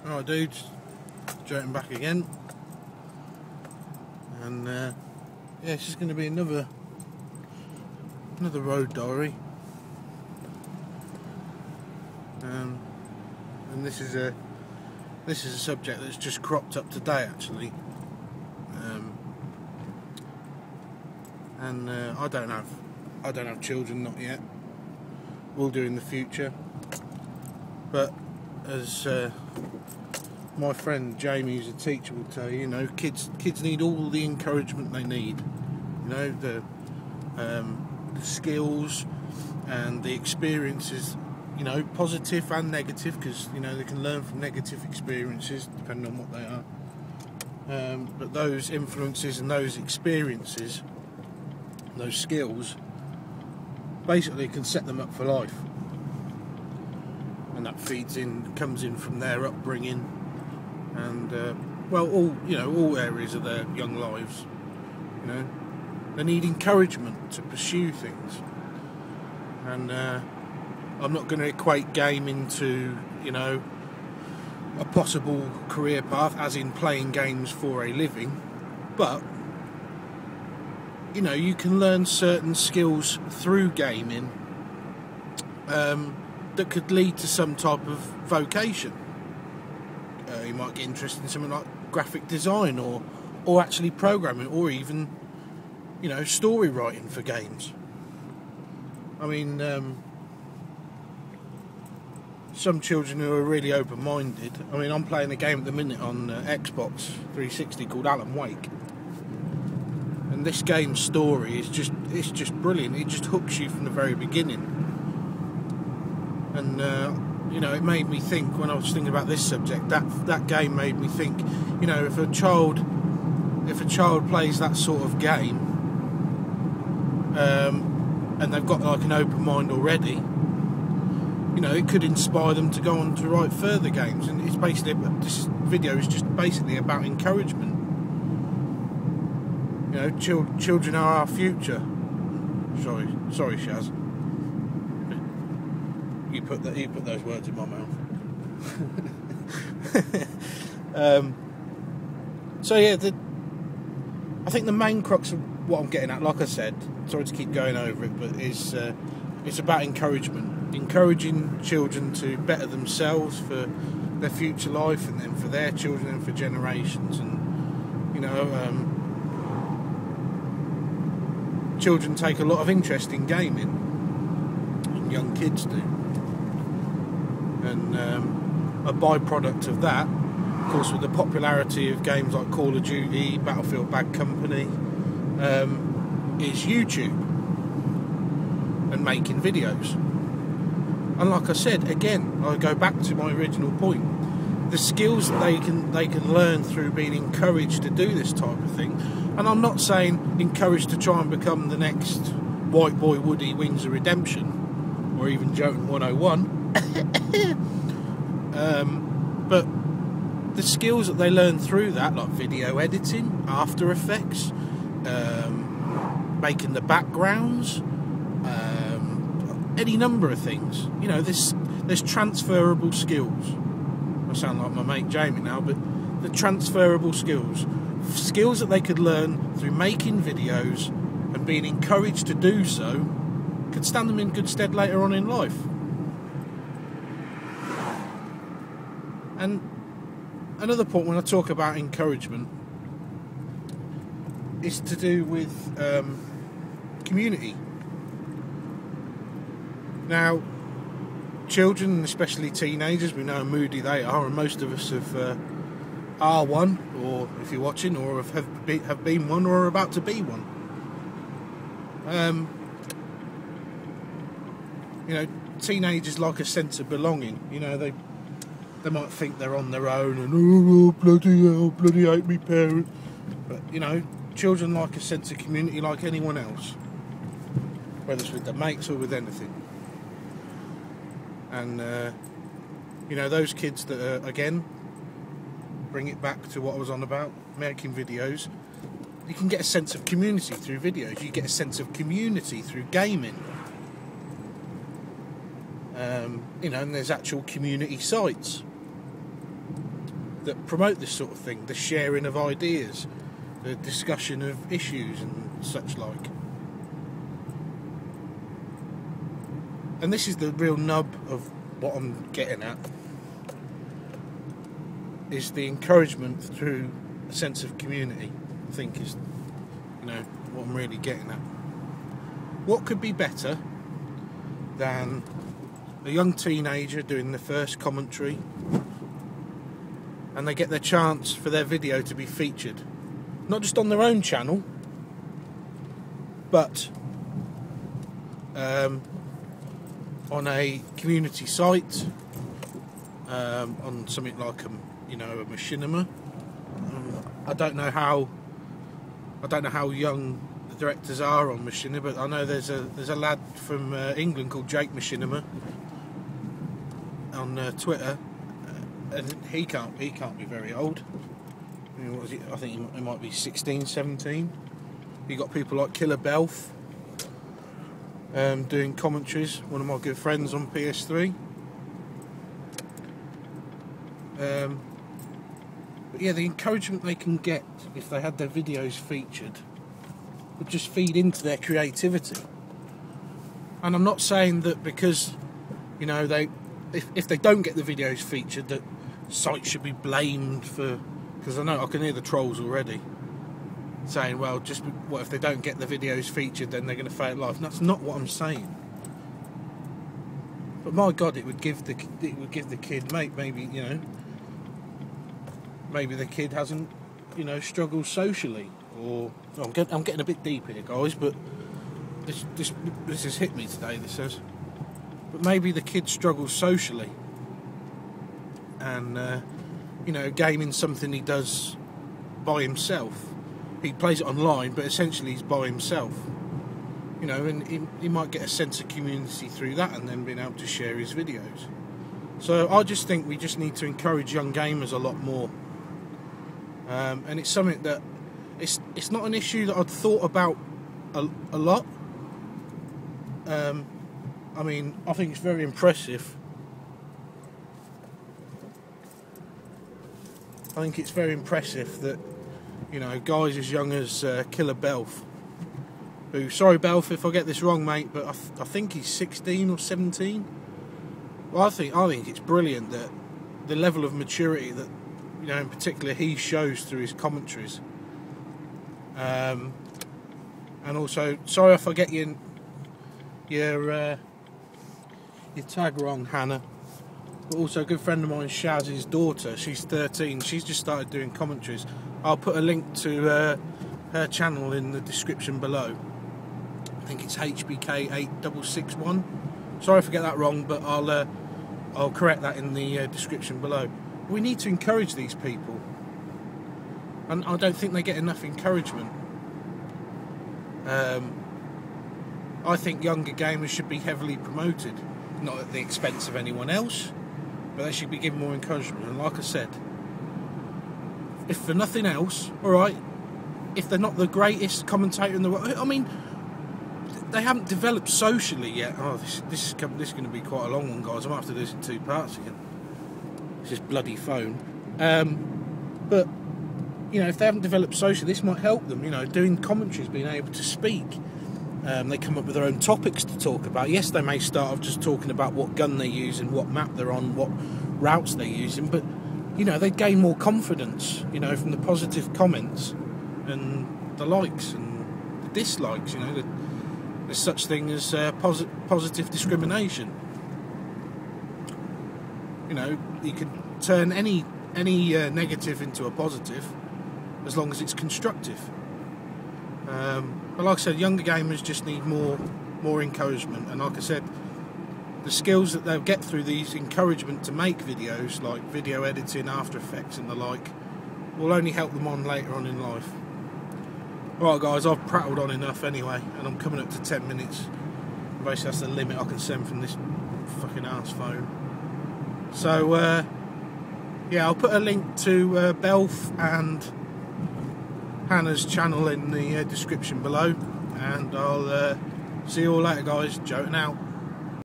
Alright dudes, Jotun back again, and yeah, this is going to be another road diary, and this is a subject that's just cropped up today actually, and I don't have children, not yet. Will do in the future, but as my friend Jamie, who's a teacher, will tell you, kids need all the encouragement they need. The skills and the experiences, positive and negative, because they can learn from negative experiences depending on what they are. But those influences and those experiences, those skills, basically can set them up for life, and that comes in from their upbringing. And all areas of their young lives, they need encouragement to pursue things. And I'm not going to equate gaming to a possible career path, as in playing games for a living, but you can learn certain skills through gaming that could lead to some type of vocation. You might get interested in something like graphic design, or actually programming, or even story writing for games. I mean, some children who are really open-minded. I mean, I'm playing a game at the minute on Xbox 360 called Alan Wake, and this game's story is just brilliant. It just hooks you from the very beginning, and it made me think, when I was thinking about this subject, that game made me think, if a child plays that sort of game, and they've got like an open mind already, it could inspire them to go on to write further games. And it's basically, this video is just basically about encouragement. Children are our future. Sorry, Shaz. You put those words in my mouth. So yeah, I think the main crux of what I'm getting at, like I said, sorry to keep going over it, but it's about encouragement, encouraging children to better themselves for their future life, and then for their children and for generations. And children take a lot of interest in gaming, and young kids do. And a byproduct of that, of course, with the popularity of games like Call of Duty, Battlefield Bad Company, is YouTube and making videos. And like I said, again, I go back to my original point: the skills that they can learn through being encouraged to do this type of thing. And I'm not saying encouraged to try and become the next White Boy Woody Wings of Redemption, or even Jotun 101. But the skills that they learn through that, like video editing, After Effects, making the backgrounds, any number of things. There's transferable skills. I sound like my mate Jamie now, but the transferable skills that they could learn through making videos and being encouraged to do so, could stand them in good stead later on in life. And another point when I talk about encouragement is to do with community. Now, children, especially teenagers, we know how moody they are, and most of us are one, or if you're watching, or have been one, or are about to be one. Teenagers like a sense of belonging. They might think they're on their own, and oh bloody hell, bloody hate me parents. But children like a sense of community like anyone else, whether it's with their mates or with anything. And those kids that are, again, bring it back to what I was on about, making videos. You can get a sense of community through videos. You get a sense of community through gaming. And there's actual community sites. that promote this sort of thing, the sharing of ideas, the discussion of issues and such like. And this is the real nub of what I'm getting at, is the encouragement through a sense of community. I think is, what I'm really getting at. What could be better than a young teenager doing the first commentary, and they get their chance for their video to be featured, not just on their own channel, but on a community site, on something like a machinima. I don't know how young the directors are on machinima, but I know there's a lad from England called Jake Machinima on Twitter, and he can't be very old. What was he? I think he might be 16, 17. You got people like Killer Belf doing commentaries. One of my good friends on PS3. But yeah, the encouragement they can get if they had their videos featured would just feed into their creativity. And I'm not saying that because if they don't get the videos featured, that sites should be blamed for, because I can hear the trolls already saying, well, what if they don't get the videos featured, then they're going to fail at life. And that's not what I'm saying. But my God, it would give the kid, maybe the kid hasn't, struggled socially, or I'm getting a bit deep here, guys, but this has hit me today. This says, but maybe the kid struggles socially, and gaming's something he does by himself. He plays it online, but essentially he's by himself. And he might get a sense of community through that, and then being able to share his videos. So I just think we just need to encourage young gamers a lot more. And it's something that it's not an issue that I'd thought about a lot. I think it's very impressive. I think it's very impressive that guys as young as Killer Belf, who, sorry Belf if I get this wrong, mate, but I think he's 16 or 17. Well, I think it's brilliant that the level of maturity that in particular he shows through his commentaries. And also, sorry if I get your tag wrong, Hannah. But also a good friend of mine, Shaz's daughter, she's 13, she's just started doing commentaries. I'll put a link to her channel in the description below. I think it's HBK8661. Sorry if I get that wrong, but I'll correct that in the description below. We need to encourage these people, and I don't think they get enough encouragement. I think younger gamers should be heavily promoted, not at the expense of anyone else, but they should be given more encouragement. And like I said, if for nothing else, alright, if they're not the greatest commentator in the world, they haven't developed socially yet. Oh, this is going to be quite a long one, guys. I might have to do this in 2 parts again. It's this bloody phone. But if they haven't developed socially, this might help them. Doing commentaries, being able to speak. They come up with their own topics to talk about. Yes, they may start off just talking about what gun they're using, what map they're on, what routes they're using, but they gain more confidence, from the positive comments and the likes and the dislikes. There's such thing as positive discrimination. You can turn any negative into a positive as long as it's constructive. But like I said, younger gamers just need more encouragement, and like I said, the skills that they'll get through these encouragement to make videos, like video editing, After Effects and the like, will only help them on later on in life. Alright guys, I've prattled on enough anyway, and I'm coming up to 10 minutes. Basically that's the limit I can send from this fucking arse phone. So yeah, I'll put a link to Belf and Hannah's channel in the description below, and I'll see you all later guys. Jotun out.